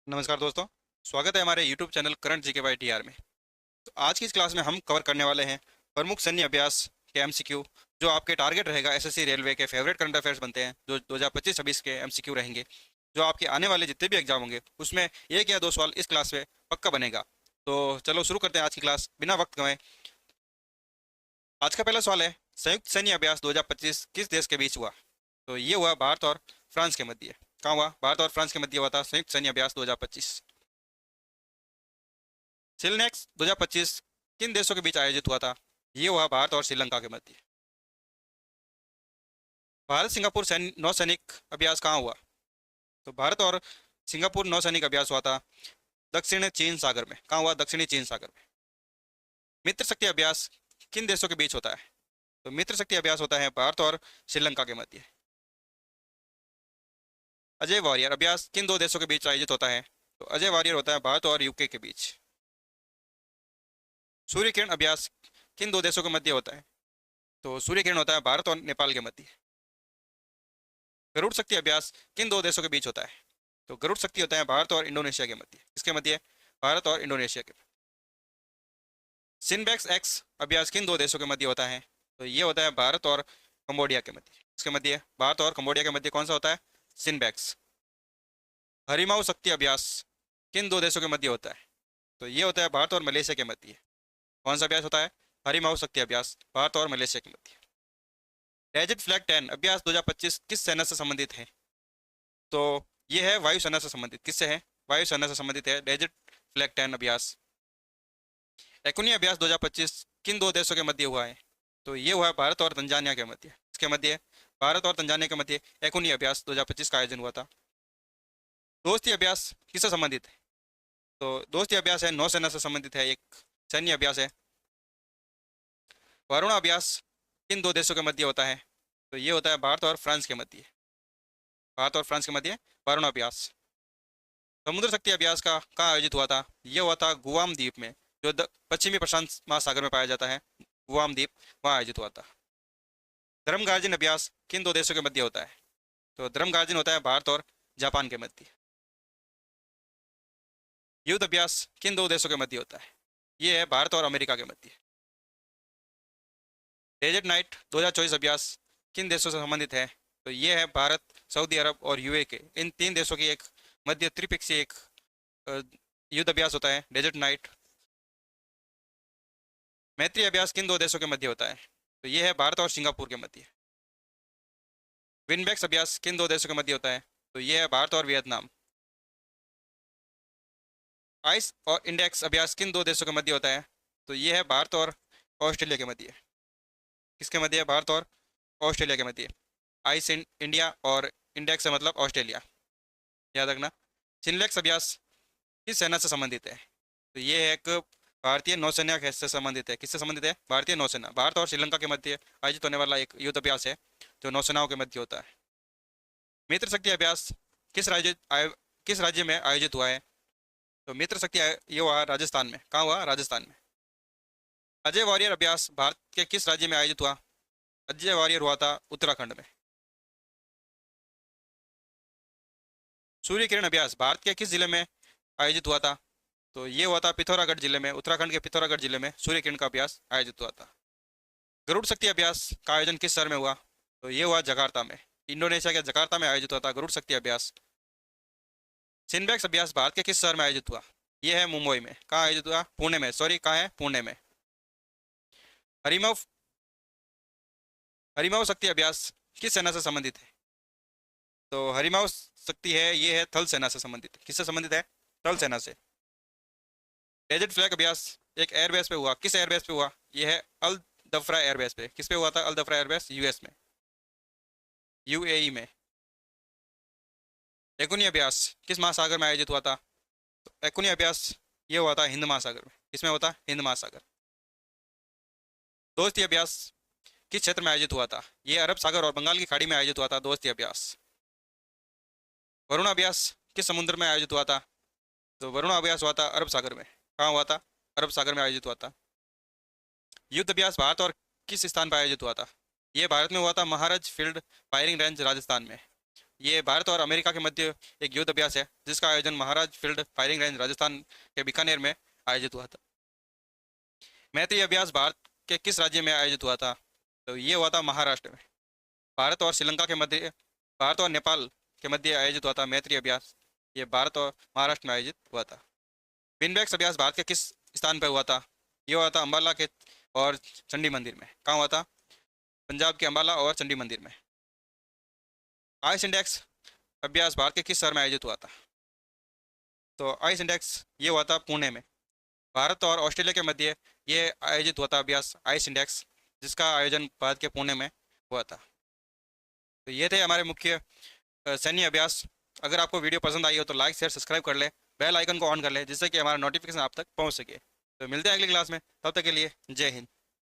नमस्कार दोस्तों। स्वागत है हमारे YouTube channel current GK by TR में। तो आज की इस क्लास में हम कवर करने वाले हैं प्रमुख सैन्य अभ्यास के एमसीक्यू, जो आपके टारगेट रहेगा एसएससी रेलवे के फेवरेट करंट अफेयर्स बनते हैं, जो 2025-26 के एमसीक्यू रहेंगे, जो आपके आने वाले जितने भी एग्जाम होंगे उसमें एक या दो सवाल इस क्लास में पक्का बनेगा। तो चलो शुरू करते हैं आज की क्लास बिना वक्त गंवाए। आज का पहला सवाल है, संयुक्त सैन्य अभ्यास 2025 किस देश के बीच हुआ? तो ये हुआ भारत और फ्रांस के मध्य। कहाँ हुआ? भारत और फ्रांस के मध्य हुआ था संयुक्त सैन्य अभ्यास 2025। सिलनेक्स 2025 किन देशों के बीच आयोजित हुआ था? ये हुआ भारत और श्रीलंका के मध्य। भारत सिंगापुर नौसैनिक अभ्यास कहाँ हुआ? तो भारत और सिंगापुर नौसैनिक अभ्यास हुआ था दक्षिण चीन सागर में। कहाँ हुआ? दक्षिणी चीन सागर में। मित्र शक्ति अभ्यास किन देशों के बीच होता है? तो मित्र शक्ति अभ्यास होता है भारत और श्रीलंका के मध्य। अजय वॉरियर अभ्यास किन दो देशों के बीच आयोजित होता है? तो अजय वॉरियर होता है भारत और यूके के बीच। सूर्य किरण अभ्यास किन दो देशों के मध्य होता है? तो सूर्य किरण होता है भारत और नेपाल के मध्य। गरुड़ शक्ति अभ्यास किन दो देशों के बीच होता है? तो गरुड़ शक्ति होता है भारत और इंडोनेशिया के मध्य। इसके मध्य? भारत और इंडोनेशिया के। सिनबैक्स एक्स अभ्यास किन दो देशों के मध्य होता है? तो ये होता है भारत और कंबोडिया के मध्य। इसके मध्य? भारत और कंबोडिया के मध्य कौन सा होता है? सिनबैक्स। हरिमाऊ शक्ति अभ्यास किन दो देशों के मध्य होता है? तो ये होता है भारत और मलेशिया के मध्य। कौन सा अभ्यास होता है? हरिमाऊ शक्ति अभ्यास भारत और मलेशिया के मध्य। डेजर्ट फ्लैग 10 अभ्यास 2025 किस सेना से संबंधित है? तो ये है वायुसेना से संबंधित। किससे है? वायुसेना से संबंधित है डेजर्ट फ्लैग 10 अभ्यास। एकुनी अभ्यास 2025 किन दो देशों के मध्य हुआ है? तो ये हुआ है भारत और तंजानिया के मध्य। इसके मध्य? भारत और तंजानिया के मध्य एकुनी अभ्यास 2025 का आयोजन हुआ था। दोस्ती अभ्यास किससे संबंधित है? तो दोस्ती अभ्यास है नौसेना से संबंधित है, एक सैन्य अभ्यास है। वरुण अभ्यास किन दो देशों के मध्य होता है? तो ये होता है भारत और फ्रांस के मध्य। भारत और फ्रांस के मध्य वरुण अभ्यास। समुद्र शक्ति अभ्यास का कहाँ आयोजित हुआ था? ये हुआ था गुआम द्वीप में, जो पश्चिमी प्रशांत महासागर में पाया जाता है। गुआम द्वीप, वहाँ आयोजित हुआ था। धर्म गार्जिन अभ्यास किन दो देशों के मध्य होता है? तो धर्म गार्जिन होता है भारत और जापान के मध्य। युद्ध अभ्यास किन दो देशों के मध्य होता है? ये है भारत और अमेरिका के मध्य। डेजर्ट नाइट 2024 अभ्यास किन देशों से संबंधित है? तो ये है भारत, सऊदी अरब और यूए के, इन तीन देशों की एक मध्य त्रिपक्षीय एक अ, युद्ध अभ्यास होता है डेजर्ट नाइट। मैत्री अभ्यास किन दो देशों के मध्य होता है? तो ये है भारत और सिंगापुर के मध्य। विनबैक्स अभ्यास किन दो देशों के मध्य होता है? तो ये है भारत और वियतनाम। आइस और इंडेक्स अभ्यास किन दो देशों के मध्य होता है? तो ये है भारत और ऑस्ट्रेलिया के मध्य। किसके मध्य है? भारत और ऑस्ट्रेलिया के मध्य। आइस इंडिया और इंडेक्स है मतलब ऑस्ट्रेलिया, याद रखना। चिनलेक्स अभ्यास किस सेना से संबंधित है? तो ये है एक भारतीय नौसेना से संबंधित है। किससे संबंधित है? भारतीय नौसेना। भारत और श्रीलंका के मध्य आयोजित होने वाला एक युद्ध अभ्यास है, जो नौसेनाओं के मध्य होता है। मित्र शक्ति अभ्यास किस राज्य में आयोजित हुआ है? तो मित्र शक्ति ये हुआ राजस्थान में। कहाँ हुआ? राजस्थान में। अजय वॉरियर अभ्यास भारत के किस राज्य में आयोजित हुआ? अजय वॉरियर हुआ था उत्तराखंड में। सूर्य किरण अभ्यास भारत के किस जिले में आयोजित हुआ था? तो ये हुआ था पिथौरागढ़ जिले में। उत्तराखंड के पिथौरागढ़ जिले में सूर्य किरण का अभ्यास आयोजित हुआ था। गरुड़ शक्ति अभ्यास का आयोजन किस शहर में हुआ? तो ये हुआ जकार्ता में। इंडोनेशिया के जकार्ता में आयोजित हुआ था गरुड़ शक्ति अभ्यास। सिनबैक्स अभ्यास भारत के किस शहर में आयोजित हुआ? ये है मुंबई में। कहाँ आयोजित हुआ? पुणे में। सॉरी, कहाँ है? पुणे में। हरिमव हरिमव शक्ति अभ्यास किस सेना से संबंधित है? तो हरिमव शक्ति है, ये है थल सेना से संबंधित। किससे संबंधित है? थल सेना से। डेजर्ट फ्लैग अभ्यास एक एयरबेस पे हुआ। किस एयरबेस पे हुआ? ये है अल दफरा एयरबेस पे। किस पे हुआ था? अल दफरा एयरबेस, यूएस में, यूएई में। एकुनी अभ्यास किस महासागर में आयोजित हुआ था? तो एकुनी अभ्यास ये हुआ था हिंद महासागर में। किसमें हुआ था? हिंद महासागर। दोस्ती अभ्यास किस क्षेत्र में आयोजित हुआ था? ये अरब सागर और बंगाल की खाड़ी में आयोजित हुआ था दोस्ती अभ्यास। वरुण अभ्यास किस समुद्र में आयोजित हुआ था? तो वरुण अभ्यास हुआ था अरब सागर में। कहाँ हुआ था? अरब सागर में आयोजित हुआ था। युद्ध अभ्यास भारत और किस स्थान पर आयोजित हुआ था? ये भारत में हुआ था महाराज फील्ड फायरिंग रेंज राजस्थान में। ये भारत और अमेरिका के मध्य एक युद्ध अभ्यास है जिसका आयोजन महाराज फील्ड फायरिंग रेंज राजस्थान के बीकानेर में आयोजित हुआ था। मैत्री अभ्यास भारत के किस राज्य में आयोजित हुआ था? तो ये हुआ था महाराष्ट्र में। भारत और श्रीलंका के मध्य, भारत और नेपाल के मध्य आयोजित हुआ था मैत्री अभ्यास, ये भारत और महाराष्ट्र में आयोजित हुआ था। बिनबैक्स अभ्यास भारत के किस स्थान पर हुआ था? ये हुआ था अम्बाला के और चंडी मंदिर में। कहाँ हुआ था? पंजाब के अम्बाला और चंडी मंदिर में। आइस इंडेक्स अभ्यास भारत के किस शहर में आयोजित हुआ था? तो आइस इंडेक्स ये हुआ था पुणे में। भारत और ऑस्ट्रेलिया के मध्य ये आयोजित हुआ था अभ्यास आइस इंडेक्स, जिसका आयोजन भारत के पुणे में हुआ था। तो ये थे हमारे मुख्य सैन्य अभ्यास। अगर आपको वीडियो पसंद आई हो तो लाइक शेयर सब्सक्राइब कर ले, बेल आइकन को ऑन कर ले, जिससे कि हमारा नोटिफिकेशन आप तक पहुंच सके। तो मिलते हैं अगली क्लास में, तब तक के लिए जय हिंद।